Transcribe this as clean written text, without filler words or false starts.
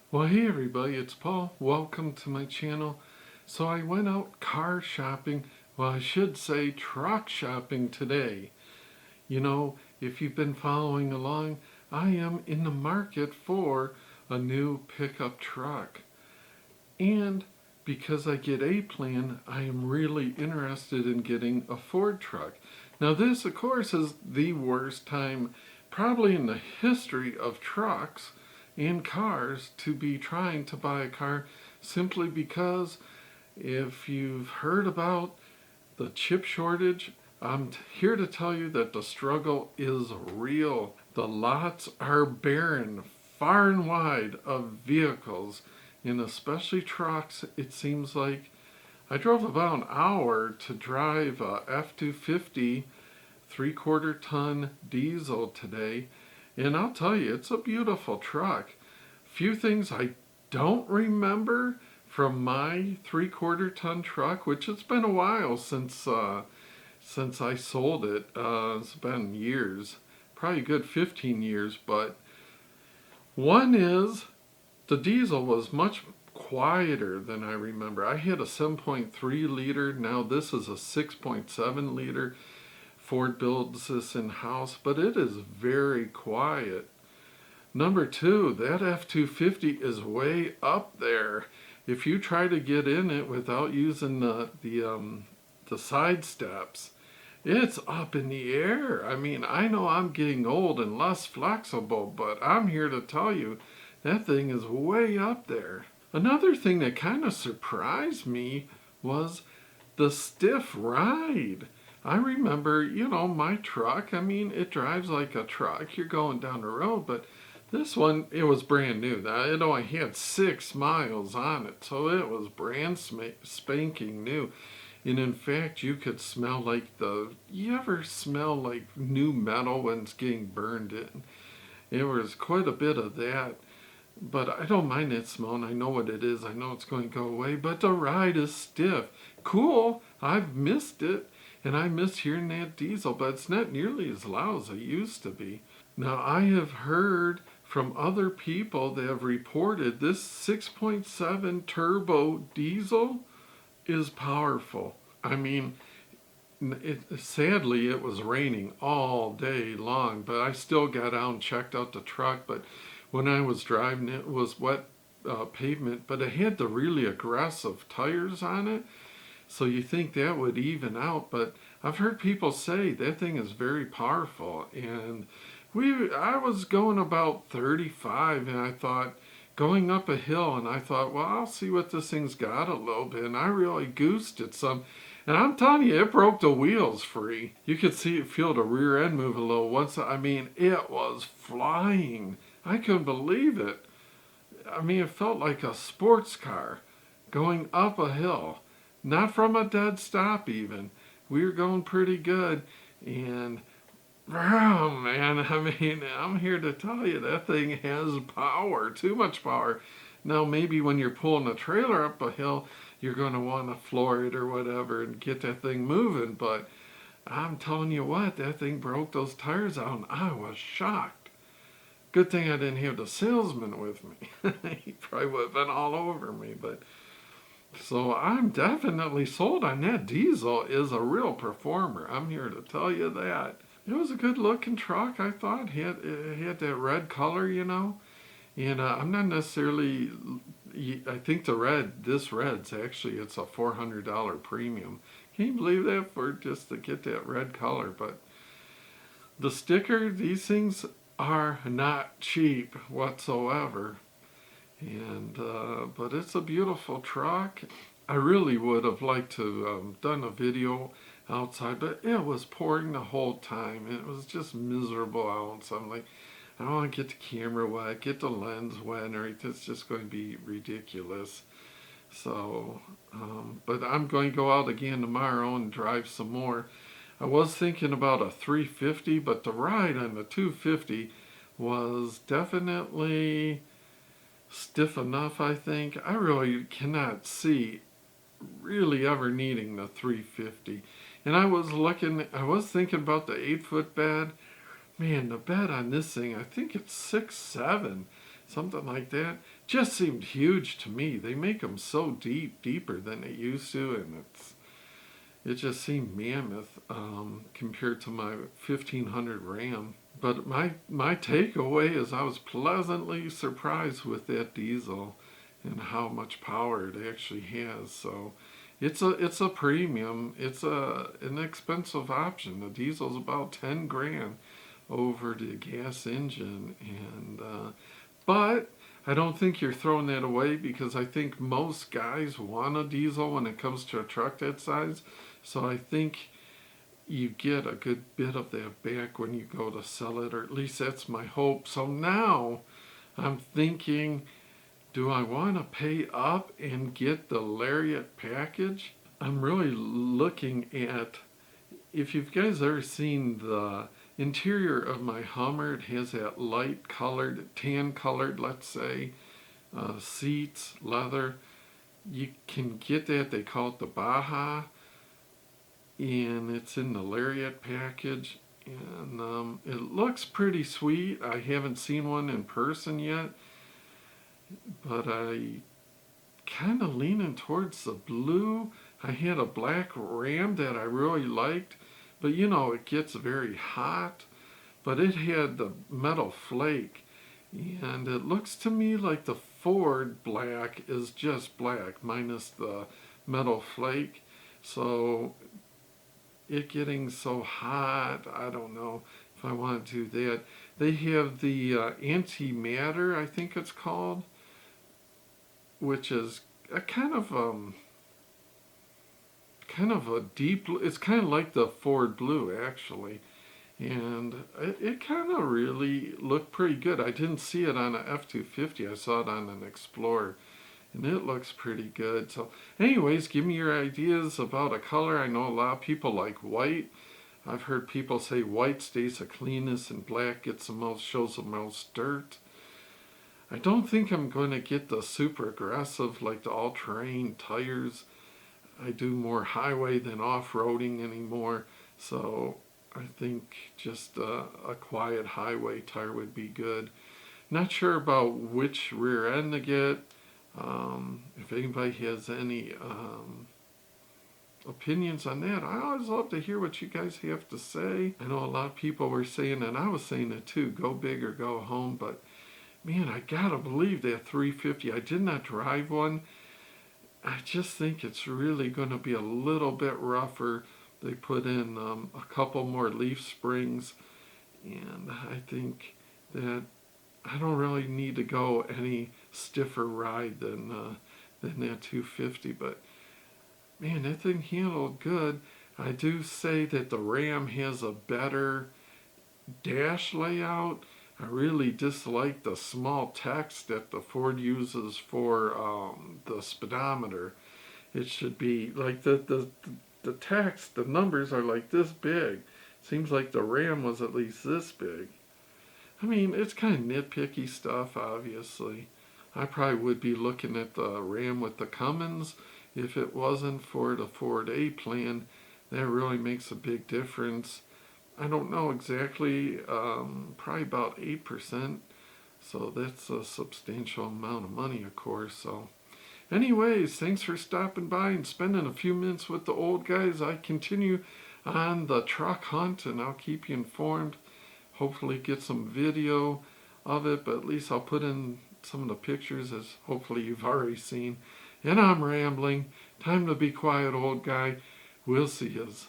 Well, hey everybody, it's Paul. Welcome to my channel. So I went out car shopping, well, I should say truck shopping today. You know, if you've been following along, I am in the market for a new pickup truck. And because I get a plan, I am really interested in getting a Ford truck. Now this, of course, is the worst time probably in the history of trucks and cars to be trying to buy a car, simply because if you've heard about the chip shortage, I'm here to tell you that the struggle is real. The lots are barren far and wide of vehicles, and especially trucks. It seems like I drove about an hour to drive a F-250 three-quarter ton diesel today, and I'll tell you, it's a beautiful truck. Few things I don't remember from my three-quarter ton truck, which it's been a while since I sold it. It's been years, probably a good 15 years, but one is the diesel was much quieter than I remember. I had a 7.3 liter, now this is a 6.7 liter. Ford builds this in-house, but it is very quiet. Number two, that F-250 is way up there. If you try to get in it without using the side steps, it's up in the air. I mean, I know I'm getting old and less flexible, but I'm here to tell you that thing is way up there. Another thing that kind of surprised me was the stiff ride. I remember, my truck, I mean, it drives like a truck. You're going down the road, but this one, it was brand new. It only had 6 miles on it, so it was brand spanking new. And in fact, you could smell like you ever smell like new metal when it's getting burned in? It was quite a bit of that. But I don't mind that smell, and I know what it is. I know it's going to go away, but the ride is stiff. Cool, I've missed it, and I miss hearing that diesel, but it's not nearly as loud as it used to be. Now, I have heard from other people that have reported this 6.7 turbo diesel is powerful. I mean, sadly, it was raining all day long, but I still got out and checked out the truck. But when I was driving, it was wet pavement, but it had the really aggressive tires on it. So you think that would even out, but I've heard people say that thing is very powerful. And I was going about 35, and I thought, going up a hill, and I thought, well, I'll see what this thing's got a little bit, and I really goosed it some. And I'm telling you, it broke the wheels free. You could feel the rear end move a little. It was flying. I couldn't believe it. I mean, it felt like a sports car going up a hill. Not from a dead stop even. We were going pretty good. And, oh man, I'm here to tell you that thing has power. Too much power. Now, maybe when you're pulling a trailer up a hill, you're going to want to floor it or whatever and get that thing moving. But I'm telling you what, that thing broke those tires out, and I was shocked. Good thing I didn't have the salesman with me. He probably would have been all over me. But so I'm definitely sold on that. Diesel is a real performer. I'm here to tell you that. It was a good looking truck, I thought. It had that red color, And I'm not necessarily, I think this red's actually, it's a $400 premium. Can you believe that, for just to get that red color? But the sticker, these things are not cheap whatsoever. And but it's a beautiful truck. I really would have liked to done a video outside, but it was pouring the whole time. It was just miserable out. So I'm like, I don't want to get the camera wet, get the lens wet, or it's just going to be ridiculous. So, but I'm going to go out again tomorrow and drive some more. I was thinking about a 350, but the ride on the 250 was definitely stiff enough, I think. I really cannot see really ever needing the 350. And I was thinking about the 8-foot bed. Man, the bed on this thing, I think it's 6'7", something like that. just seemed huge to me. They make them so deeper than they used to, and it just seemed mammoth compared to my 1500 Ram. But my takeaway is I was pleasantly surprised with that diesel and how much power it actually has. So it's a premium. It's an expensive option. The diesel's about 10 grand over the gas engine, and but I don't think you're throwing that away because I think most guys want a diesel when it comes to a truck that size. So I think you get a good bit of that back when you go to sell it, or at least that's my hope. So now I'm thinking, do I want to pay up and get the Lariat package? I'm really looking at, if you guys ever seen the interior of my Hummer, it has that light colored, tan colored, let's say, seats, leather. You can get that, they call it the Baja, and it's in the Lariat package, and it looks pretty sweet. I haven't seen one in person yet, but I kind of leaning towards the blue. I had a black Ram that I really liked, but you know, it gets very hot, but it had the metal flake, and it looks to me like the Ford black is just black minus the metal flake. So it getting so hot, I don't know if I want to do that. They have the antimatter, I think it's called, which is a kind of a deep. It's kind of like the Ford Blue actually, and it kind of really looked pretty good. I didn't see it on an F-250. I saw it on an Explorer, and it looks pretty good. So anyways, give me your ideas about a color. I know a lot of people like white. I've heard people say white stays the cleanest and black gets the most, shows the most dirt. I don't think I'm going to get the super aggressive like the all-terrain tires. I do more highway than off-roading anymore, so I think just a quiet highway tire would be good. Not sure about which rear end to get. If anybody has any opinions on that, I always love to hear what you guys have to say. I know a lot of people were saying, and I was saying it too, go big or go home, but man, I gotta believe that 350. I did not drive one. I just think it's really going to be a little bit rougher. They put in a couple more leaf springs, and I think that I don't really need to go any stiffer ride than that 250. But man, that thing handled good. I do say that the Ram has a better dash layout. I really dislike the small text that the Ford uses for the speedometer. It should be like the text, the numbers are like this big. Seems like the Ram was at least this big. I mean, it's kind of nitpicky stuff, obviously. I probably would be looking at the Ram with the Cummins if it wasn't for the Ford A plan. That really makes a big difference. I don't know exactly, probably about 8%. So that's a substantial amount of money, of course. So anyways, thanks for stopping by and spending a few minutes with the old guys. I continue on the truck hunt, and I'll keep you informed. Hopefully get some video of it, but at least I'll put in some of the pictures as hopefully you've already seen. And I'm rambling. Time to be quiet, old guy. We'll see yous.